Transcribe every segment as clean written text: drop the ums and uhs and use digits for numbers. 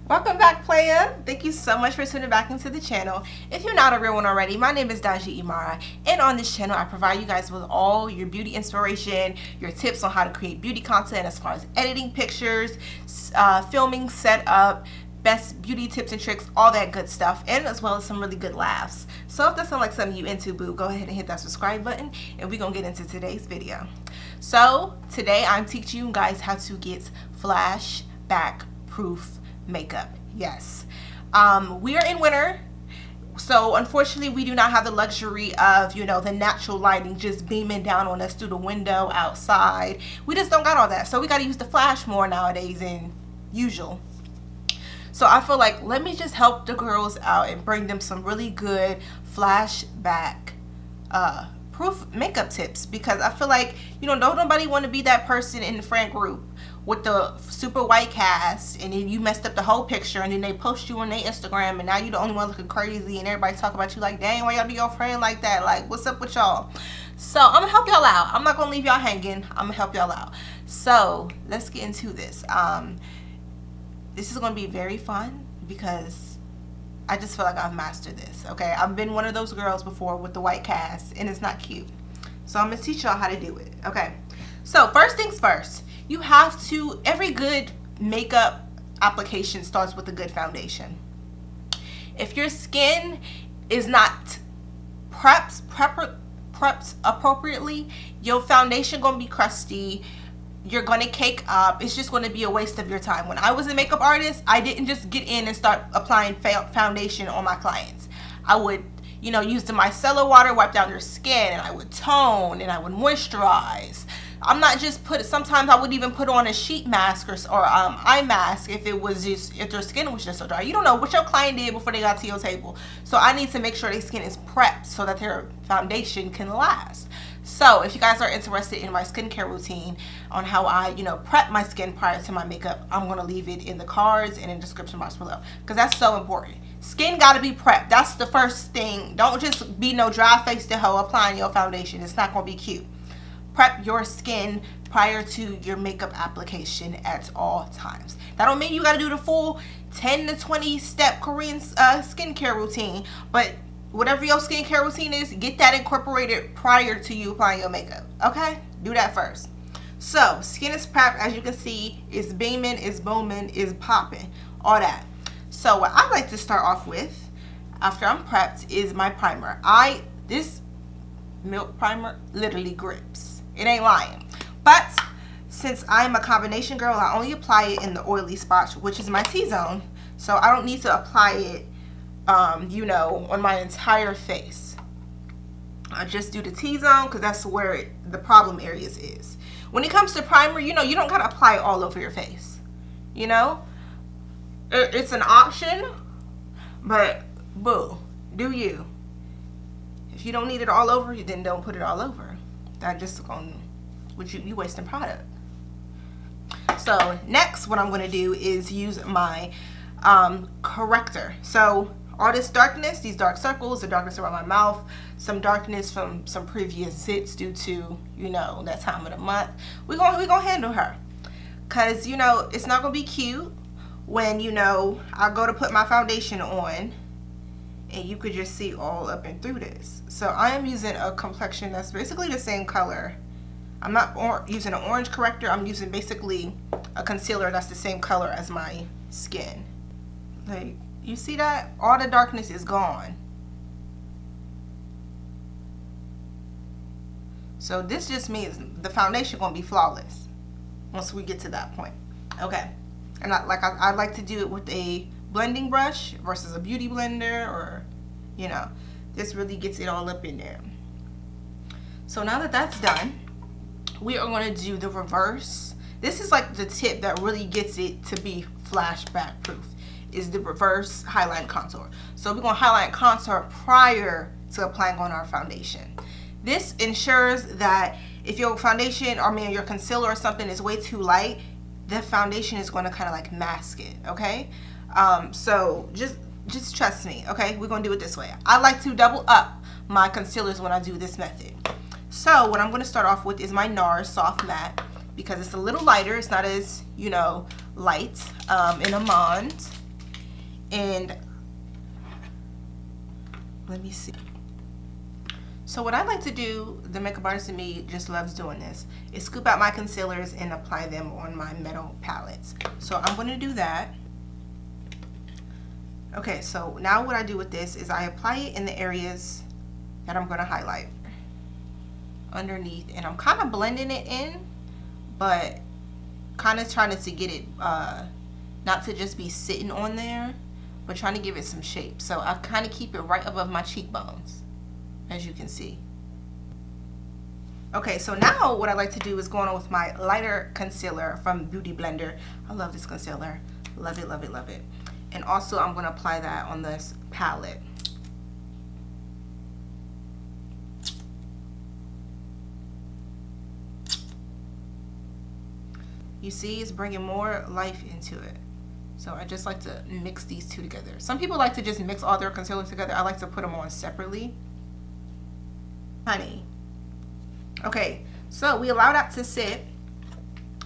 Welcome back, playa. Thank you so much for tuning back into the channel. If you're not a real one already, my name is daljiimarax, and on this channel I provide you guys with all your beauty inspiration, your tips on how to create beauty content as far as editing pictures, filming, setup, best beauty tips and tricks, all that good stuff, and as well as some really good laughs. So if that sounds like something you into, boo, go ahead and hit that subscribe button, and we're gonna get into today's video. So today I'm teaching you guys how to get flashback proof makeup. Yes, we are in winter, so unfortunately we do not have the luxury of, the natural lighting just beaming down on us through the window outside. We just don't got all that, so we got to use the flash more nowadays than usual. So I feel like, let me just help the girls out and bring them some really good flashback proof makeup tips, because I feel like, don't nobody want to be that person in the friend group with the super white cast, and then you messed up the whole picture, and then they post you on their Instagram, and now you the only one looking crazy, and everybody talk about you like, dang, why y'all do your friend like that? Like, what's up with y'all? So I'm gonna help y'all out. I'm not gonna leave y'all hanging. I'm gonna help y'all out. So let's get into this. This is gonna be very fun because I just feel like I've mastered this. Okay, I've been one of those girls before with the white cast, and it's not cute. So I'm gonna teach y'all how to do it. Okay, so first things first, you have to, every good makeup application starts with a good foundation. If your skin is not prepped appropriately, your foundation gonna be crusty, you're gonna cake up, it's just gonna be a waste of your time. When I was a makeup artist, I didn't just get in and start applying foundation on my clients. I would, use the micellar water, wipe down their skin, and I would tone, and I would moisturize. I'm not just sometimes I would even put on a sheet mask or eye mask if their skin was just so dry. You don't know what your client did before they got to your table. So I need to make sure their skin is prepped so that their foundation can last. So if you guys are interested in my skincare routine on how I, prep my skin prior to my makeup, I'm going to leave it in the cards and in the description box below, because that's so important. Skin got to be prepped. That's the first thing. Don't just be no dry-faced hoe applying your foundation. It's not going to be cute. Prep your skin prior to your makeup application at all times. That don't mean you got to do the full 10 to 20 step Korean skincare routine, but whatever your skincare routine is, get that incorporated prior to you applying your makeup. Okay, do that first. So skin is prepped, as you can see, is beaming, is booming, is popping, all that. So what I like to start off with after I'm prepped is my primer. This milk primer literally grips. It ain't lying. But since I'm a combination girl, I only apply it in the oily spots, which is my T-zone. So I don't need to apply it, on my entire face. I just do the T-zone because that's where the problem areas is. When it comes to primer, you don't gotta apply it all over your face. It's an option, but boo, do you? If you don't need it all over, then don't put it all over. That just you wasting product. So next, what I'm going to do is use my corrector. So all this darkness, these dark circles, the darkness around my mouth, some darkness from some previous zits due to that time of the month, we're gonna handle her, because it's not gonna be cute when I go to put my foundation on and you could just see all up and through this. So I am using a complexion that's basically the same color. I'm not using an orange corrector. I'm using basically a concealer that's the same color as my skin. Like, you see that? All the darkness is gone. So this just means the foundation gonna be flawless once we get to that point. Okay. And I like to do it with a blending brush versus a beauty blender, or this really gets it all up in there. So now that that's done, we are going to do the reverse. This is like the tip that really gets it to be flashback proof, is the reverse highlight and contour. So we're going to highlight and contour prior to applying on our foundation. This ensures that if your foundation, or your concealer or something is way too light, the foundation is going to kind of like mask it. Okay, so just trust me. Okay, we're going to do it this way. I like to double up my concealers when I do this method. So what I'm going to start off with is my Nars Soft Matte, because it's a little lighter. It's not as, light, in Amande. And let me see. So what I like to do, the makeup artist in me just loves doing this, is scoop out my concealers and apply them on my metal palettes. So I'm going to do that. Okay, so now what I do with this is I apply it in the areas that I'm going to highlight underneath, and I'm kind of blending it in, but kind of trying to get it not to just be sitting on there, but trying to give it some shape. So I kind of keep it right above my cheekbones, as you can see. Okay, so now what I like to do is going on with my lighter concealer from Beauty Blender. I love this concealer. Love it, love it, love it. And also I'm going to apply that on this palette. You see, it's bringing more life into it. So I just like to mix these two together. Some people like to just mix all their concealers together. I like to put them on separately. Honey. Okay, so we allow that to sit.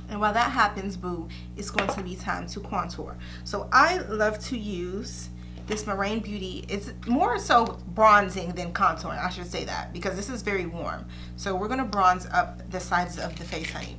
And while that happens, boo, it's going to be time to contour. So I love to use this Marena Beauty. It's more so bronzing than contouring, I should say that, because this is very warm. So we're going to bronze up the sides of the face, honey.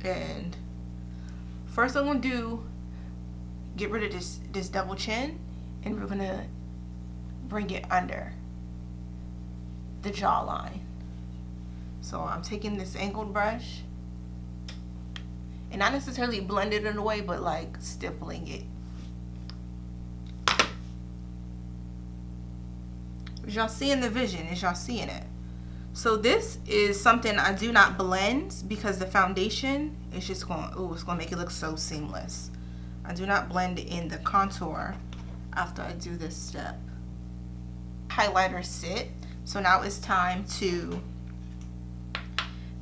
And first I'm going to do, get rid of this double chin, and we're going to bring it under the jawline. So I'm taking this angled brush, and not necessarily blend it in a way, but like stippling it. Is y'all seeing the vision? Is y'all seeing it? So this is something I do not blend, because the foundation is just going, ooh, it's going to make it look so seamless. I do not blend in the contour after I do this step. Highlighter sit. So now it's time to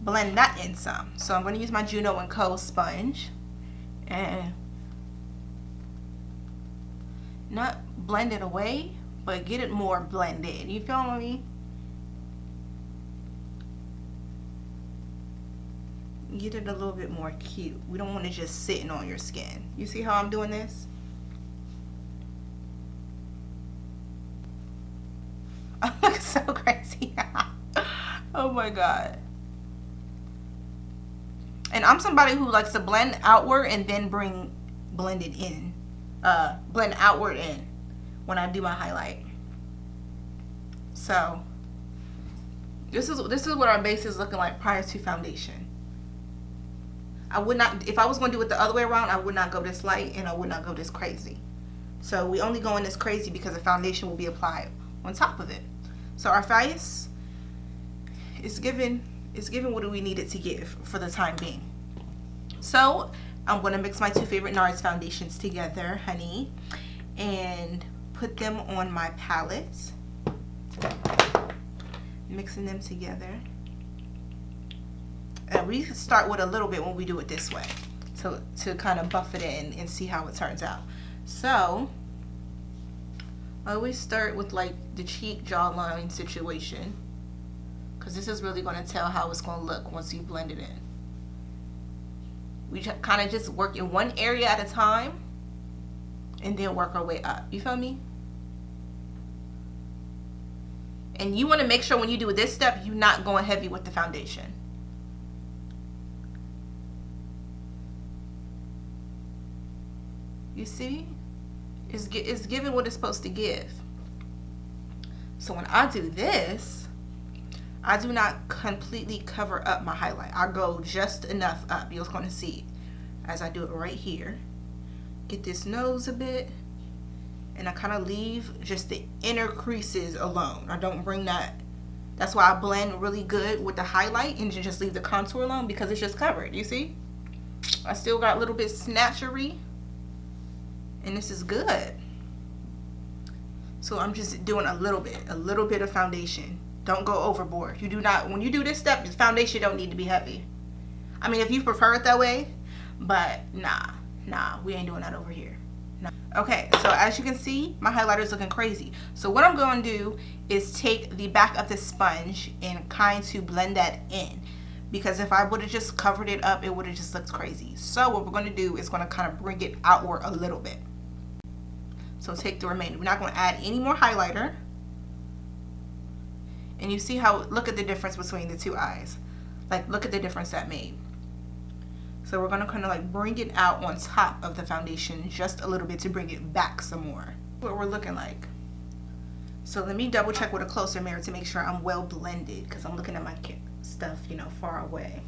blend that in some. So I'm going to use my Juno & Co. sponge and not blend it away, but get it more blended. You feel me? Get it a little bit more cute. We don't want it just sitting on your skin. You see how I'm doing this? I look so crazy. Oh my God. And I'm somebody who likes to blend outward and then blend it in. Blend outward in when I do my highlight. So this is what our base is looking like prior to foundation. I would not, if I was going to do it the other way around, I would not go this light and I would not go this crazy. So we only go in this crazy because the foundation will be applied on top of it. So our face is given what do we need it to give for the time being. So I'm going to mix my two favorite Nars foundations together, honey, and put them on my palette. Mixing them together. And we start with a little bit when we do it this way, to kind of buff it in and see how it turns out. So I always start with like the cheek jawline situation, because this is really going to tell how it's going to look once you blend it in. We kind of just work in one area at a time and then work our way up. You feel me? And you want to make sure when you do this step, you're not going heavy with the foundation. You see? It's giving what it's supposed to give. So when I do this, I do not completely cover up my highlight. I go just enough up. You're going to see as I do it right here. Get this nose a bit, and I kind of leave just the inner creases alone. I don't bring that. That's why I blend really good with the highlight and just leave the contour alone, because it's just covered. You see? I still got a little bit snatchery, and this is good. So I'm just doing a little bit of foundation. Don't go overboard. You do not, when you do this step, the foundation don't need to be heavy. I mean, if you prefer it that way, but nah, we ain't doing that over here. Nah. Okay, so as you can see, my highlighter is looking crazy. So what I'm going to do is take the back of the sponge and kind to blend that in, because if I would have just covered it up, it would have just looked crazy. So what we're going to do is going to kind of bring it outward a little bit. So take the remainder. We're not going to add any more highlighter. And you see how, look at the difference between the two eyes. Like, look at the difference that made. So we're going to kind of like bring it out on top of the foundation just a little bit to bring it back some more. What we're looking like. So let me double check with a closer mirror to make sure I'm well blended, because I'm looking at my stuff, you know, far away.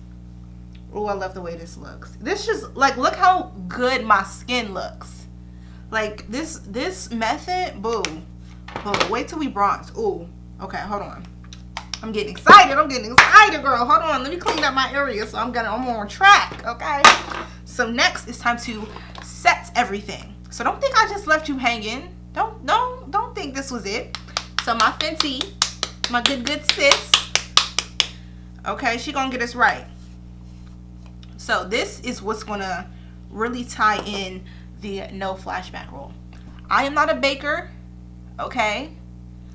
Oh, I love the way this looks. This just, like, look how good my skin looks. Like, this method, boom. Boom. Wait till we bronze. Ooh. Okay, hold on. I'm getting excited. I'm getting excited, girl. Hold on. Let me clean up my area so I'm on track, okay? So next, it's time to set everything. So don't think I just left you hanging. Don't think this was it. So my Fenty, my good sis, okay, she gonna get us right. So this is what's gonna really tie in the no flashback roll. I am not a baker, okay?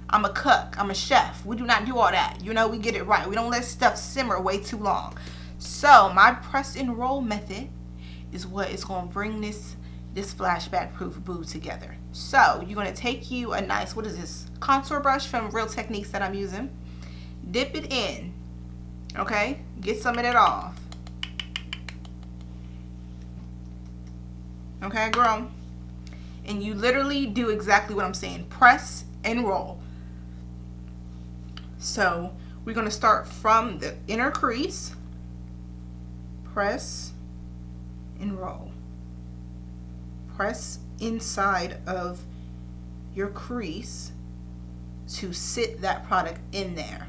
I'm a cook, I'm a chef. We do not do all that. You know, we get it right. We don't let stuff simmer way too long. So my press and roll method is what is gonna bring this flashback proof boo together. So you're gonna take you a nice, what is this, contour brush from Real Techniques that I'm using. Dip it in, okay? Get some of that off. Okay, girl? And you literally do exactly what I'm saying. Press and roll. So we're gonna start from the inner crease. Press and roll. Press inside of your crease to sit that product in there.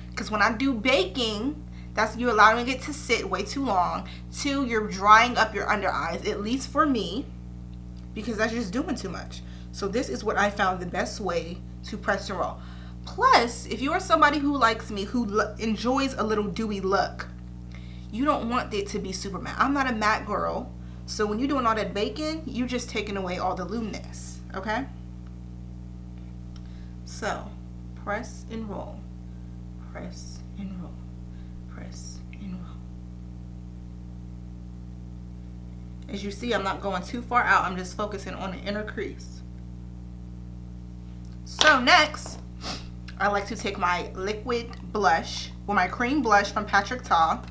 Because when I do baking, that's you allowing it to sit way too long. 2, you're drying up your under eyes, at least for me, because that's just doing too much. So this is what I found the best way to press and roll. Plus, if you are somebody who likes me, who enjoys a little dewy look, you don't want it to be super matte. I'm not a matte girl. So when you're doing all that baking, you're just taking away all the luminous, okay? So, press and roll, press and roll, press and roll. As you see, I'm not going too far out. I'm just focusing on the inner crease. So next, I like to take my liquid blush, or my cream blush from Patrick Ta.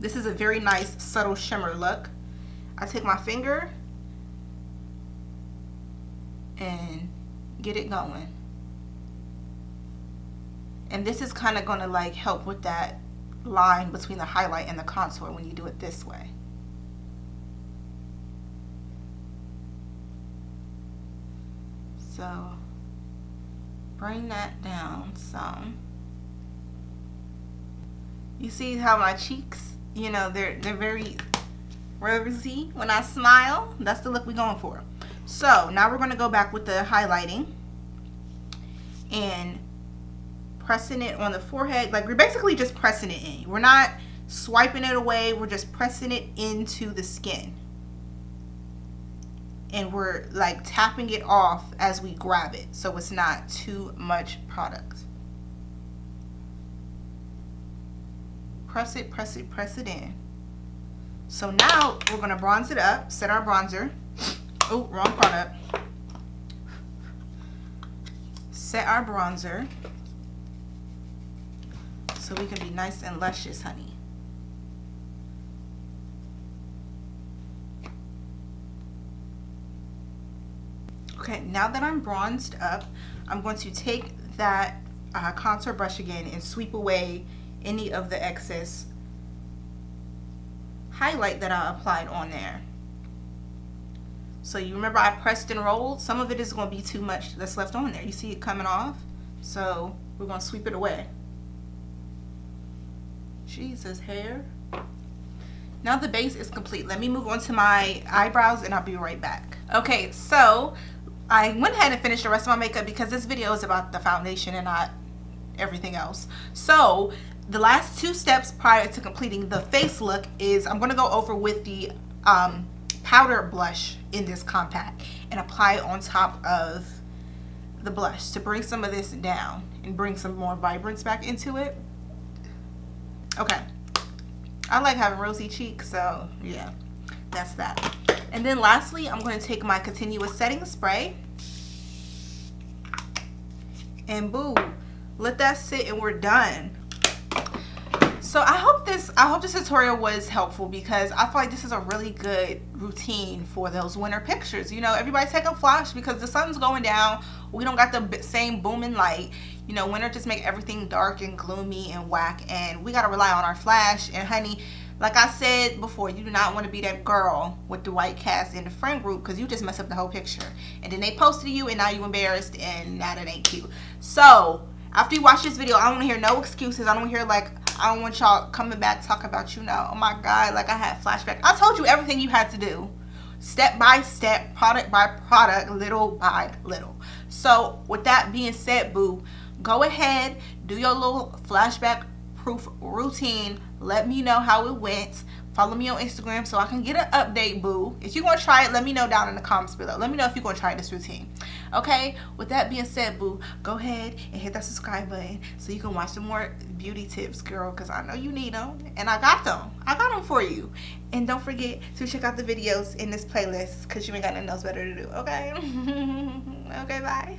This is a very nice, subtle shimmer look. I take my finger and get it going. And this is kind of going to like help with that line between the highlight and the contour when you do it this way. So bring that down some. You see how my cheeks, you know, they're very rosy when I smile. That's the look we're going for. So now we're going to go back with the highlighting and pressing it on the forehead. Like, we're basically just pressing it in. We're not swiping it away. We're just pressing it into the skin. And we're like tapping it off as we grab it, so it's not too much product. Press it, press it, press it in. So now we're gonna bronze it up, set our bronzer. Oh, wrong product. Set our bronzer so we can be nice and luscious, honey. Okay, now that I'm bronzed up, I'm going to take that contour brush again and sweep away any of the excess highlight that I applied on there. So you remember I pressed and rolled? Some of it is going to be too much that's left on there. You see it coming off? So we're going to sweep it away. Jesus, hair. Now the base is complete. Let me move on to my eyebrows and I'll be right back. Okay, so I went ahead and finished the rest of my makeup because this video is about the foundation and not everything else. So the last 2 steps prior to completing the face look is I'm going to go over with the powder blush in this compact and apply it on top of the blush to bring some of this down and bring some more vibrance back into it. Okay, I like having rosy cheeks, so yeah, that's that. And then lastly, I'm going to take my continuous setting spray and boo, let that sit and we're done. So I hope this tutorial was helpful, because I feel like this is a really good routine for those winter pictures. You know, everybody take a flash because the sun's going down. We don't got the same booming light. You know, winter just make everything dark and gloomy and whack, and we got to rely on our flash. And honey, like I said before, you do not want to be that girl with the white cast in the friend group, because you just mess up the whole picture. And then they posted you and now you embarrassed, and now that ain't cute. So after you watch this video, I don't want to hear no excuses. I don't want to hear like, I don't want y'all coming back talk about, you know, oh my God, like I had flashback. I told you everything you had to do, step by step, product by product, little by little. So with that being said, boo, go ahead, do your little flashback proof routine. Let me know how it went. Follow me on Instagram so I can get an update, boo. If you're going to try it, let me know down in the comments below. Let me know if you're going to try this routine. Okay? With that being said, boo, go ahead and hit that subscribe button so you can watch some more beauty tips, girl, because I know you need them. And I got them. I got them for you. And don't forget to check out the videos in this playlist, because you ain't got nothing else better to do. Okay? Okay, bye.